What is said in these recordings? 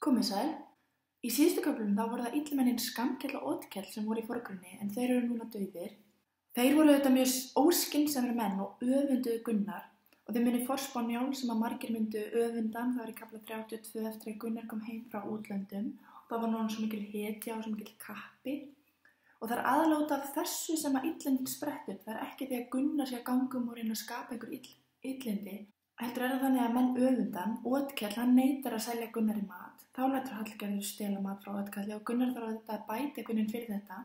Komið sæl. Í síðustu köflum þá voru það illmennin Skammkell og Otkell sem voru í forgrunni en þeir eru núna dauðir. Þeir voru auðvitað mjög óskynsamir menn og öfunduðu Gunnar og þeir muni forspá Njáls sem að margir myndu öfundan. Það var í kafla 32 eftir að Gunnar kom heim frá útlöndum og það var núna svo mikil hetja og svo mikil kappi. Og það er aðallega út af þessu sem að illindin sprett upp. Það er ekki því að Gunnar sé að ganga og reyna að skapa einhver illindi. Heldur það þannig að menn öfundan, Otkell hann neitar að selja Gunnar í mat. Þá lætur Hallgerður stela mat frá Otkelli og Gunnar þarf að bæta Gunnar fyrir þetta.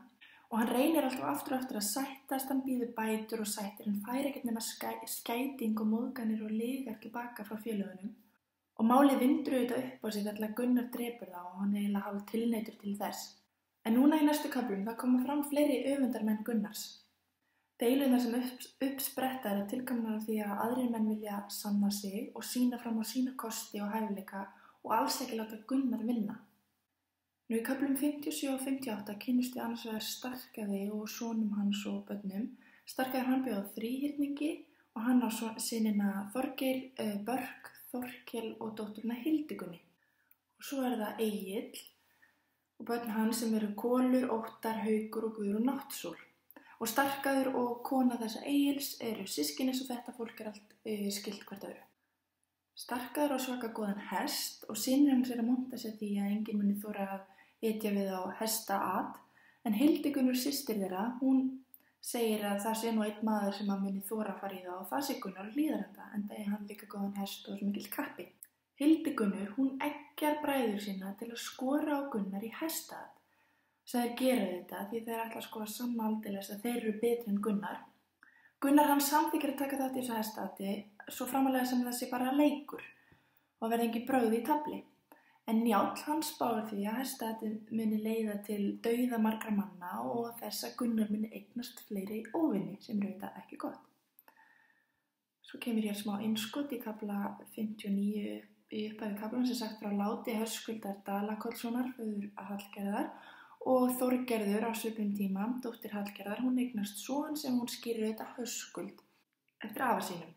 Og hann reynir alltaf aftur og aftur að sættast, hann býður bætur og sættir, hann fær ekkert nema skæting og móðganir og lygar tilbaka frá félögunum. Og málið vindur auðvitað upp á sig þar til að Gunnar drepur þá og hann eiginlega hálf tilneitur til þess. En núna í næstu köflum það koma fram fleiri öfundarmenn Gunnars. Deilurnar sem uppspretta eru tilkomnar af því að aðrir menn vilja sanna sig og sýna fram á sína kosti og hæfileika og alls ekki láta Gunnar vinna. Nú í köflum 57 og 58 kynnust við annars vegar Starkaði og sonum hans og börnum. Starkaði hann bjó á þríhyrningi og hann á synina Þorgeir, Börk, Þorkel og dótturina Hildigunni. Og svo er það Egill og börn hans sem eru Kolur, Óttar, Haukur og Guðrún Náttsól. Og Starkaður og kona þessa Egils eru systkini svo þetta fólk er allt skilt hvert öðru. Starkaður á svaka góðan hest og synir hans er að monta sér því að enginn muni þora að etja við á hestaat. En Hildigunnur systir þeirra, hún segir að það sé nú einn maður sem að muni þora að fara í það og það sé Gunnar Hlíðarenda, enda er hann líka góðan hest og svo mikill kappi. Hildigunnur, hún eggjar bræður sína til að skora á Gunnar í hestaat. Þeir gera þetta því þeir ætla að sanna aldeilis að þeir eru betri en Gunnar. Gunnar hann samþykkir að taka þátt í þessu hestaati svo framalega sem það sé bara leikur og verði engin brögð í tafli. En Njáll hann spáir því að hestaati muni leiða til dauða margra manna og þess að Gunnar muni eignast fleiri óvinni sem eru þetta ekki gott. Svo kemur hér smá innskot í kafla 59 í upphafi kaflan sem sagt frá láti Höskuldar Dalakollssonar föður Hallgerðar. Og Þorgerður á svipum tíma, dóttir Hallgerðar, hún eignast son sem hún skýrir þetta Höskuld eftir afa sínum.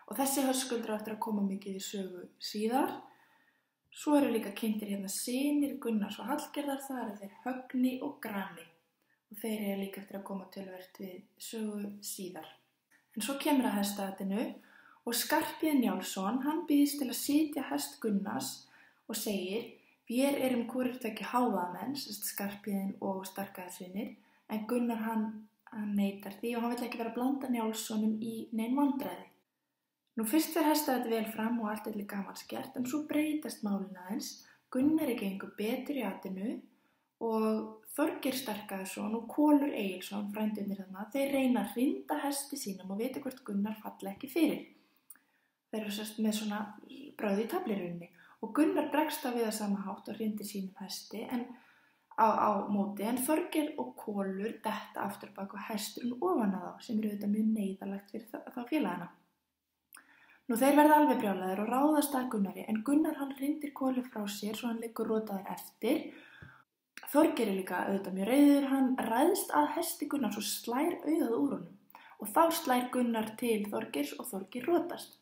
Og þessi Höskuldur áttur að koma mikið í sögu síðar. Svo eru líka kynntir hérna synir Gunnars og Hallgerðar, það eru þeir Högni og Grani. Og þeir eru líka eftir að koma töluvert við sögu síðar. En svo kemur að hestaatinu og Skarphéðinn Njálsson, hann býðist til að sitja hest Gunnars og segir: Vér erum hvorugt ekki hávaðamenn, Skarphéðinn og Starkaðssynir, en Gunnar hann neitar því og hann vill ekki vera að blanda Njálssonum í nein vandræði. Nú fyrst fer hestaatið vel fram og allt er gamans gert, en svo breytast málin aðeins. Gunnar er gengur betur í atinu og Þorgeir Starkaðsson og Kolur Egilsson, frændurnir þarna, þeir reyna að hrinda hesti sínum og vita hvort Gunnar falli ekki fyrir. Þeir eru með svona bröð í taflirunni. Og Gunnar bregst við að sama hátt og hrindir sínum hesti á móti en Þorgeir og Kolur detta aftur bak og hesturinn ofan að þá sem eru auðvitað mjög neyðarlegt fyrir þá félagana. Nú þeir verða alveg brjálaðir og ráðast að Gunnari en Gunnar hann hrindir Kolur frá sér svo hann liggur rotaður eftir. Þorgeir er líka auðvitað mjög reiður, hann ræðst að hesti Gunnars og slær augað úr honum og þá slær Gunnar til Þorgeirs og Þorgeir rotast.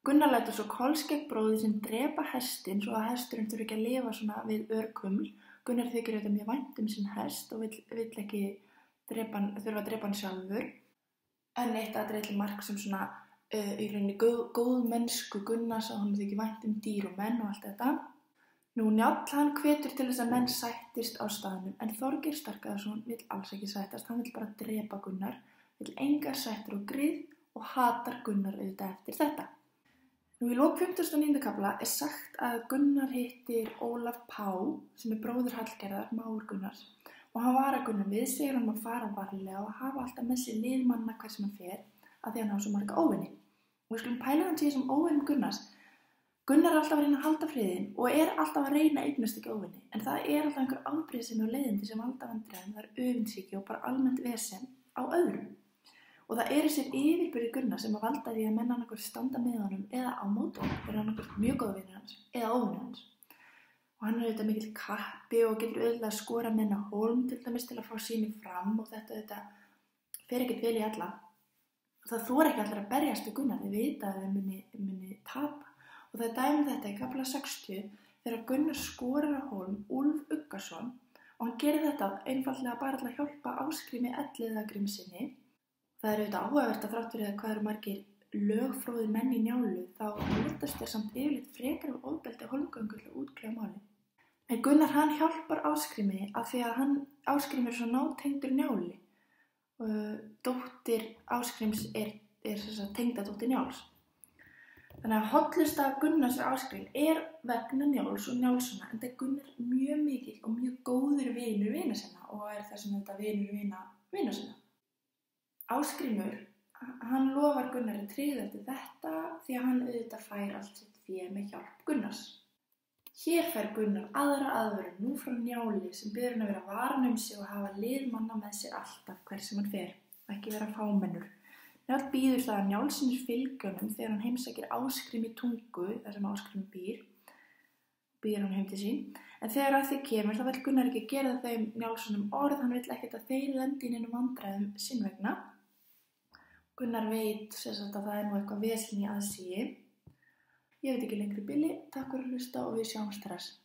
Gunnar lætur svo kolskegg bróðir sem drepa hestinn svo að hesturinn þurfi ekki að lifa svona við örkuml. Gunnar þykir auðvitað mjög vænt sinn hest og vill ekki þurfa að drepa hann sjálfur. En eitt atriði til marks svona í rauninni góð mennsku Gunnars að hann þykir vænt dýr og menn og allt þetta. Nú Njáll hann hvetur til þess að menn sættist á staðnum en Þorgeir Starkaðsson vill alls ekki sættast, hann vill bara drepa Gunnar, vill engar sættir og grið og hatar Gunnar auðvitað eftir þetta. Nú í lok 59. kafla er sagt að Gunnar hittir Ólaf Pá sem er bróðir Hallgerðar, mágur Gunnars og hann varar Gunnar við, segir hann að fara varlega og hafa alltaf með sér liðmanna hver sem hann fer að því hann á svo marga óvinni. Og við skulum pæla hann sem óvinnum Gunnars. Gunnar er alltaf að reyna að halda friðinn og er alltaf að reyna að eignast ekki óvinni en það er alltaf einhver afbrýðisemi og leiðindi sem valda vandræðum, það er öfundsýki og bara almennt vesen á öðrum. Og það er þessir yfirbyrði Gunnar sem að valda því að menn annarkvort standa með honum eða á móti honum, er annarkvort mjög góð vinur hans eða óvinur hans. Og hann er auðvitað mikill kappi og getur auðvitað að skora menn á hólm til dæmis til að fá síni fram og þetta auðvitað fer ekkert vel í alla. Það þora ekki allir að berjast við Gunnar, þeir vita að þeir muni tapa. Og það er dæmi þetta í kafla 60 þegar Gunnar skorar á hólm Úlf Uggason og hann gerir þetta einfaldlega bara til að hjálpa Ásgrími Elliðagrímssyni. Það er auðvitað áhugavert að þrátt fyrir hvað eru margir lögfróðir menn í Njálu þá notast þeir samt yfirleitt frekar af ofbeldi hólmgöngu til að útkljá málið. En Gunnar hann hjálpar Ásgrími af því að Ásgrímur er svo nátengdur Njáli. Dóttir Ásgríms er tengdadóttir Njáls. Þannig að hollusta Gunnars við Ásgrím er vegna Njáls og Njálssona, enda er Gunnar mjög mikill og mjög góður vinur vina sinna og er þessum þetta vinur vina sinna. Ásgrímur, hann lofar Gunnari tryggð eftir þetta því að hann auðvitað fær allt sitt fé með hjálp Gunnars. Hér fær Gunnar aðra aðvörun nú frá Njáli sem biður hann að vera varan sig og hafa liðmanna með sér alltaf hver sem hann fer, ekki vera fámennur. Njál býður það að Njálssonur fylgi honum þegar hann heimsækir Ásgrím í Tungu, þar sem Ásgrím býður hann heim til sín. En þegar að því kemur þá vill Gunnar ekki gera þeim Njálssonum orð, hann vill ekkert að þeir lendi í neinum vandræðum sinn vegna. Gunnar veit að það er nú eitthvað veseni í aðsigi. Ég veit ekki lengri bili, takk fyrir að hlusta og við sjáumst hress.